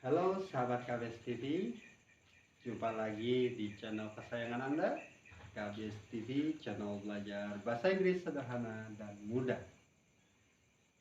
Halo sahabat KBS TV, jumpa lagi di channel kesayangan Anda, KBS TV, channel belajar bahasa Inggris sederhana dan mudah.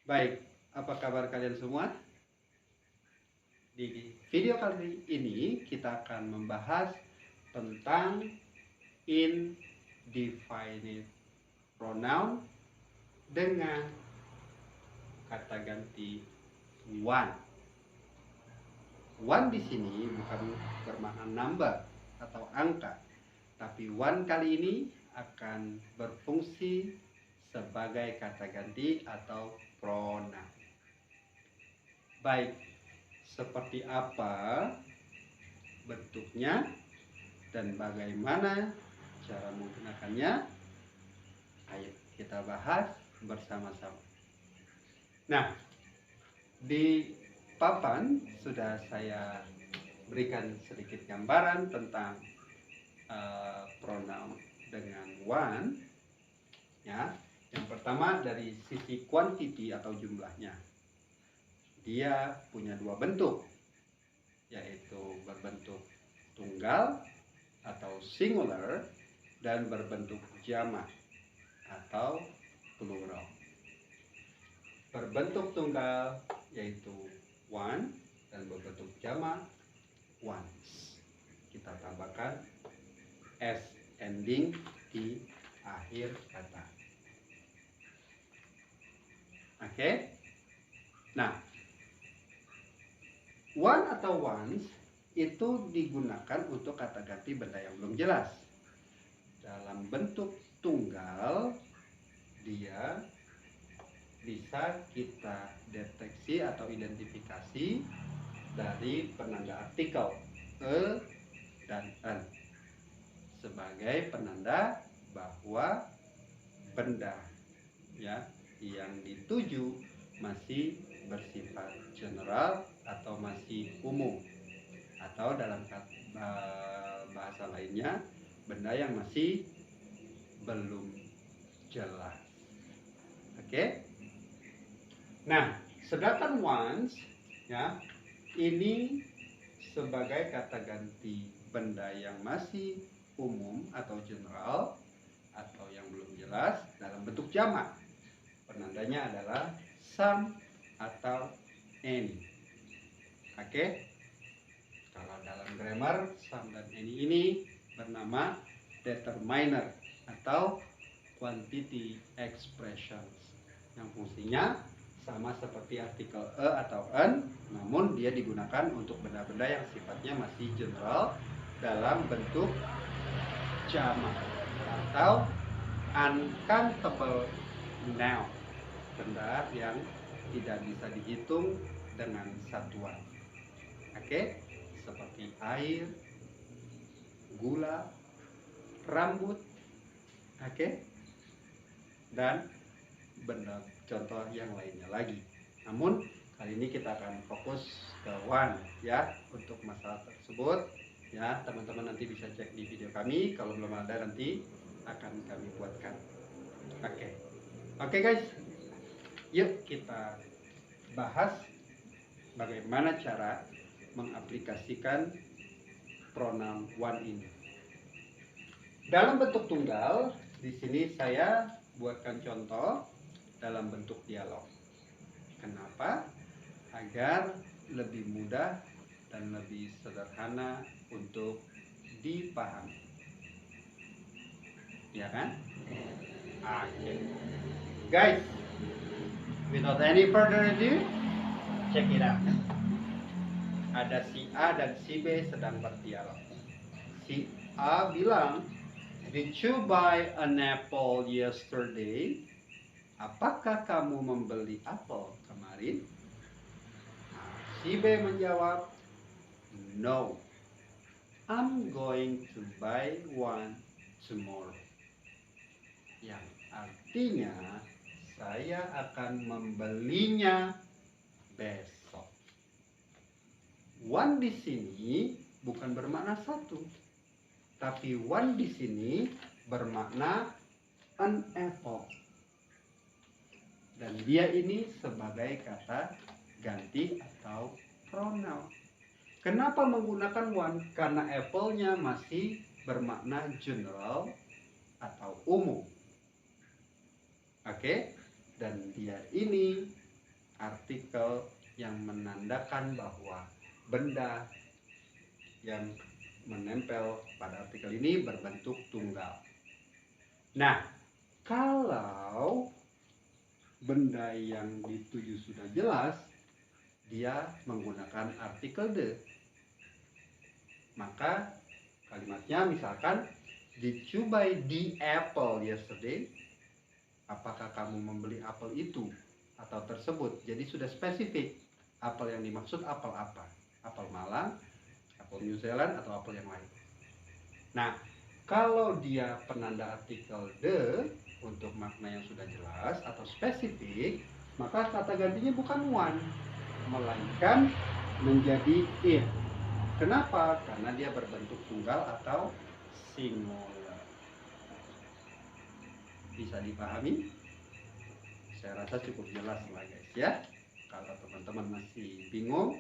Baik, apa kabar kalian semua? Di video kali ini kita akan membahas tentang indefinite pronoun dengan kata ganti one. One di sini bukan bermakna number atau angka, tapi one kali ini akan berfungsi sebagai kata ganti atau pronoun. Baik, seperti apa bentuknya dan bagaimana cara menggunakannya? Ayo kita bahas bersama-sama. Nah, di papan sudah saya berikan sedikit gambaran tentang pronoun dengan one, ya. Yang pertama dari sisi quantity atau jumlahnya, dia punya dua bentuk, yaitu berbentuk tunggal atau singular dan berbentuk jamak atau plural. Berbentuk tunggal yaitu one dan berbentuk jamak ones. Kita tambahkan s ending di akhir kata. Oke? Nah, one atau ones itu digunakan untuk kata ganti benda yang belum jelas. Dalam bentuk tunggal, dia bisa kita deteksi atau identifikasi dari penanda artikel e dan en sebagai penanda bahwa benda ya yang dituju masih bersifat general atau masih umum, atau dalam bahasa lainnya benda yang masih belum jelas. Oke? Nah, sedangkan ones ya ini sebagai kata ganti benda yang masih umum atau general atau yang belum jelas dalam bentuk jamak. Penandanya adalah some atau any. Oke? Kalau dalam grammar some dan any ini bernama determiner atau quantity expressions yang fungsinya sama seperti artikel e atau en, namun dia digunakan untuk benda-benda yang sifatnya masih general dalam bentuk jamak atau uncountable noun, benda yang tidak bisa dihitung dengan satuan. Oke, seperti air, gula, rambut, oke, dan benda contoh yang lainnya lagi. Namun kali ini kita akan fokus ke one ya untuk masalah tersebut ya. Teman-teman nanti bisa cek di video kami, kalau belum ada nanti akan kami buatkan. Oke guys, yuk kita bahas bagaimana cara mengaplikasikan pronoun one ini dalam bentuk tunggal. Di sini saya buatkan contoh dalam bentuk dialog. Kenapa? Agar lebih mudah dan lebih sederhana untuk dipahami. Ya kan? Oke. Guys, without any further ado, check it out. Ada si A dan si B sedang berdialog. Si A bilang, "Did you buy an apple yesterday?" Apakah kamu membeli apel kemarin? Si B menjawab, "No, I'm going to buy one tomorrow." Yang artinya saya akan membelinya besok. One di sini bukan bermakna satu, tapi one di sini bermakna an apple. Dan dia ini sebagai kata ganti atau pronoun. Kenapa menggunakan one? Karena apple-nya masih bermakna general atau umum. Oke? Dan dia ini artikel yang menandakan bahwa benda yang menempel pada artikel ini berbentuk tunggal. Nah, kalau benda yang dituju sudah jelas, dia menggunakan artikel the. Maka kalimatnya misalkan, did you buy the apple yesterday? Apakah kamu membeli apel itu atau tersebut? Jadi sudah spesifik. Apel yang dimaksud apel apa? Apel Malang, apel New Zealand, atau apel yang lain. Nah, kalau dia penanda artikel the untuk makna yang sudah jelas atau spesifik, maka kata gantinya bukan one, melainkan menjadi it. Kenapa? Karena dia berbentuk tunggal atau singular. Bisa dipahami? Saya rasa cukup jelas lah guys ya. Kalau teman-teman masih bingung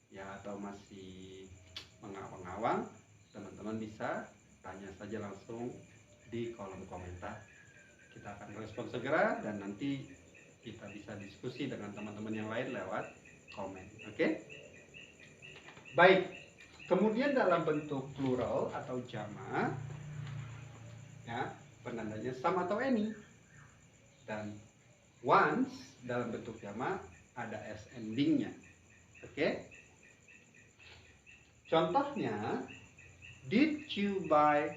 ya atau masih mengawang-awang, teman-teman bisa tanya saja langsung di kolom komentar. Kita akan respon segera dan nanti kita bisa diskusi dengan teman-teman yang lain lewat komen. Oke? Baik. Kemudian dalam bentuk plural atau jamak, ya, penandanya some atau any. Dan once dalam bentuk jamak ada s endingnya. Oke? Contohnya, did you buy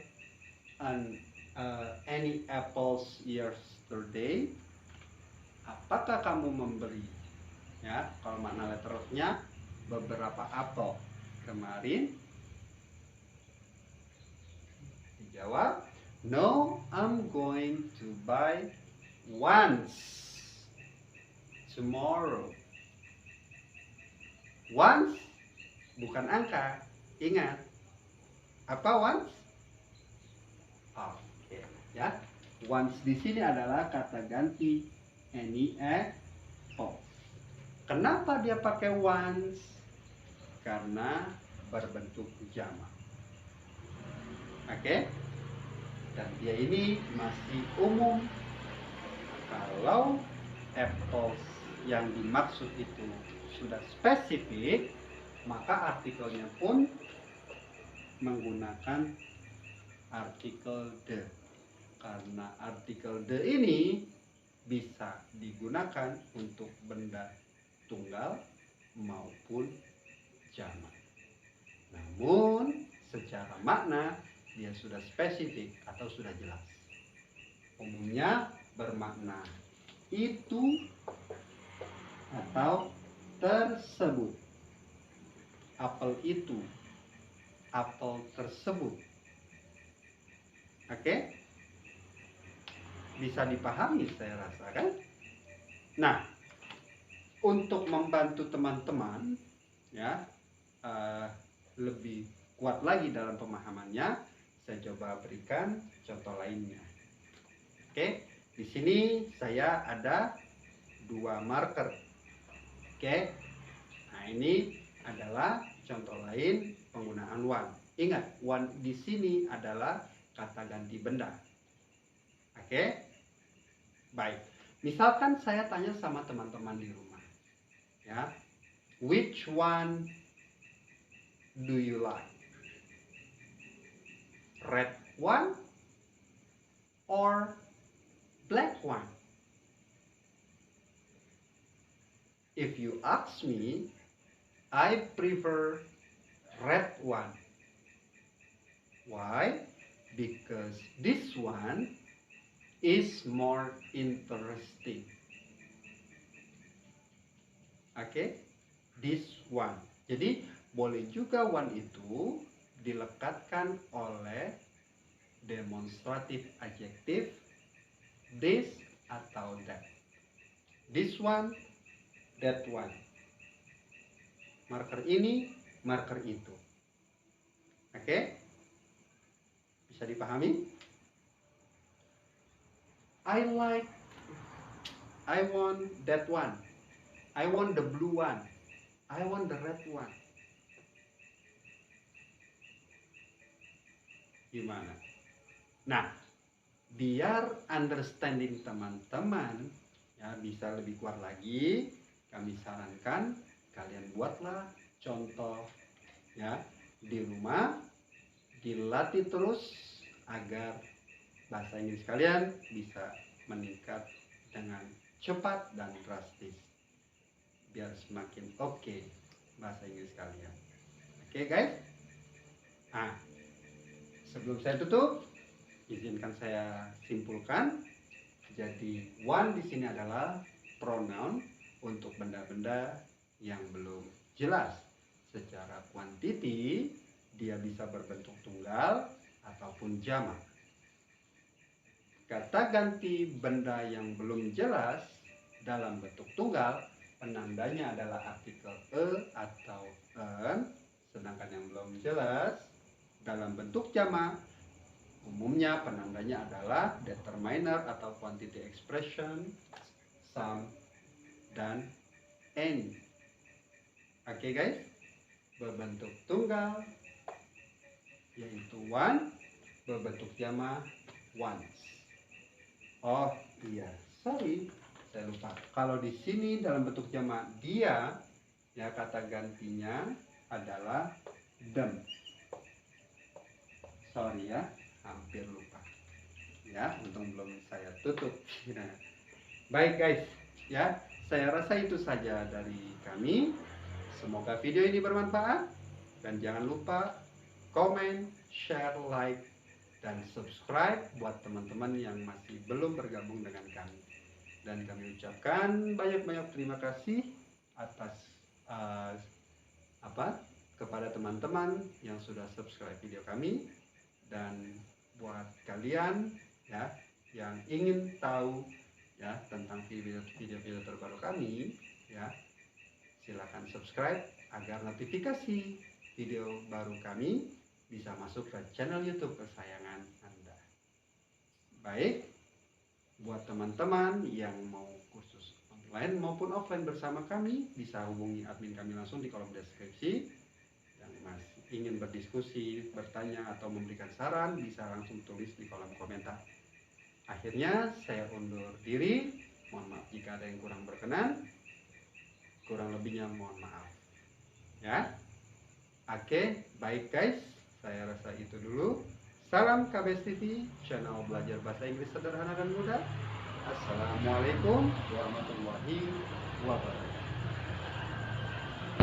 any apples yesterday? Apakah kamu membeli? Ya, kalau makna letternya beberapa apel kemarin? Dijawab, no, I'm going to buy once tomorrow. Once bukan angka, ingat. Apa once? Oke, ya. Once di sini adalah kata ganti any apple. Kenapa dia pakai once? Karena berbentuk jamak. Oke? Dan dia ini masih umum. Kalau apples yang dimaksud itu sudah spesifik, maka artikelnya pun menggunakan artikel the. Karena artikel the ini bisa digunakan untuk benda tunggal maupun jamak. Namun secara makna dia sudah spesifik atau sudah jelas. Umumnya bermakna itu atau tersebut. Apel itu, apel tersebut. Oke? Bisa dipahami saya rasa kan? Nah, untuk membantu teman-teman ya lebih kuat lagi dalam pemahamannya, saya coba berikan contoh lainnya. Oke, di sini saya ada 2 marker. Oke, nah ini adalah contoh lain penggunaan one. Ingat, one di sini adalah kata ganti benda. Oke, baik. Misalkan saya tanya sama teman-teman di rumah, ya, which one do you like? Red one or black one? If you ask me, I prefer red one. Why? Because this one is more interesting. Oke, this one. Jadi boleh juga one itu dilekatkan oleh demonstratif adjektif this atau that. This one, that one. Marker ini, marker itu. Oke? Bisa dipahami? I want that one. I want the blue one. I want the red one. gimana? Nah, biar understanding teman-teman ya bisa lebih kuat lagi, kami sarankan kalian buatlah contoh ya di rumah, dilatih terus agar bahasa Inggris kalian bisa meningkat dengan cepat dan drastis, biar semakin oke bahasa Inggris kalian. Oke guys. Nah, sebelum saya tutup, izinkan saya simpulkan. Jadi one di sini adalah pronoun untuk benda-benda yang belum jelas. Secara kuantiti dia bisa berbentuk tunggal ataupun jamak. Kata ganti benda yang belum jelas dalam bentuk tunggal, penandanya adalah artikel e atau en, sedangkan yang belum jelas dalam bentuk jamak umumnya penandanya adalah determiner atau quantity expression, some, dan any. Oke guys, berbentuk tunggal yaitu one, berbentuk jamak once. Oh iya, sorry, saya lupa. Kalau di sini dalam bentuk jamak dia, ya kata gantinya adalah them. Sorry ya, hampir lupa. Ya, untung belum saya tutup. Baik guys, ya, saya rasa itu saja dari kami. Semoga video ini bermanfaat dan jangan lupa komen, share, like, dan subscribe buat teman-teman yang masih belum bergabung dengan kami. Dan kami ucapkan banyak-banyak terima kasih atas kepada teman-teman yang sudah subscribe video kami, dan buat kalian ya yang ingin tahu ya tentang video-video terbaru kami, ya silakan subscribe agar notifikasi video baru kami bisa masuk ke channel YouTube kesayangan Anda. Baik, buat teman-teman yang mau kursus online maupun offline bersama kami, bisa hubungi admin kami langsung di kolom deskripsi. Yang masih ingin berdiskusi, bertanya, atau memberikan saran, bisa langsung tulis di kolom komentar. Akhirnya saya undur diri. Mohon maaf jika ada yang kurang berkenan. Kurang lebihnya mohon maaf. Ya. Oke, baik guys. Saya rasa itu dulu. Salam KBS TV, channel belajar bahasa Inggris sederhana dan mudah. Assalamualaikum warahmatullahi wabarakatuh.